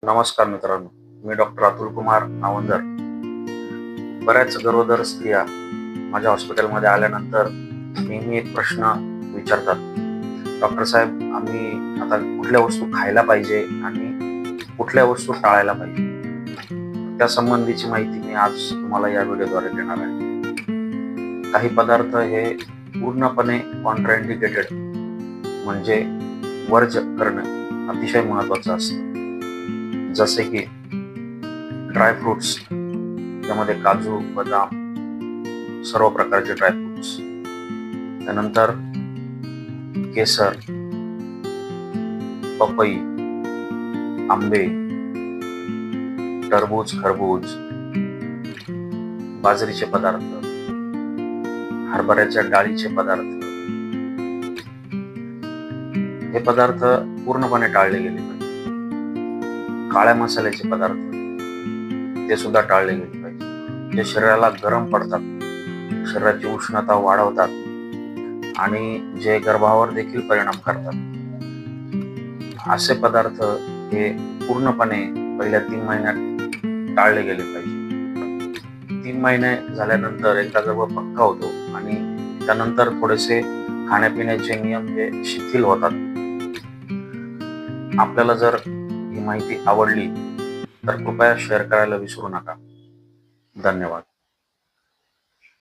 नमस्कार मित्रांनो, मी डॉक्टर अतुल कुमार नावंदर. बऱ्याच गरोदर स्त्रिया माझ्या हॉस्पिटलमध्ये आल्यानंतर नेहमी एक प्रश्न विचारतात, डॉक्टर साहेब, आम्ही आता कुठल्या वस्तू खायला पाहिजे आणि कुठल्या वस्तू टाळायला पाहिजे. त्या संबंधीची माहिती मी आज तुम्हाला या व्हिडिओद्वारे देणार आहे. काही पदार्थ हे पूर्णपणे कॉन्ट्राइंडिकेटेड म्हणजे वर्ज करणं अतिशय महत्वाचं असतं. जसे की ड्रायफ्रुट्स, त्यामध्ये काजू, बदाम, सर्व प्रकारचे ड्रायफ्रुट्स. त्यानंतर केसर, पपई, आंबे, टरबूज, खरबूज, बाजरीचे पदार्थ, हरभऱ्याच्या डाळीचे पदार्थ. हे पदार्थ पूर्णपणे टाळले गेले पाहिजे. काळ्या मसाल्याचे पदार्थ ते सुद्धा टाळले गेले पाहिजे. जे शरीराला गरम पडतात, शरीराची उष्णता वाढवतात आणि जे गर्भावर देखील परिणाम करतात, असे पदार्थ हे पूर्णपणे पहिल्या 3 महिन्यात टाळले गेले पाहिजे. 3 महिने झाल्यानंतर एकदा गर्भ पक्का होतो आणि त्यानंतर थोडेसे खाण्यापिण्याचे नियम हे शिथिल होतात. आपल्याला जर ही माहिती आवडली तर कृपया शेअर करायला विसरू नका. धन्यवाद.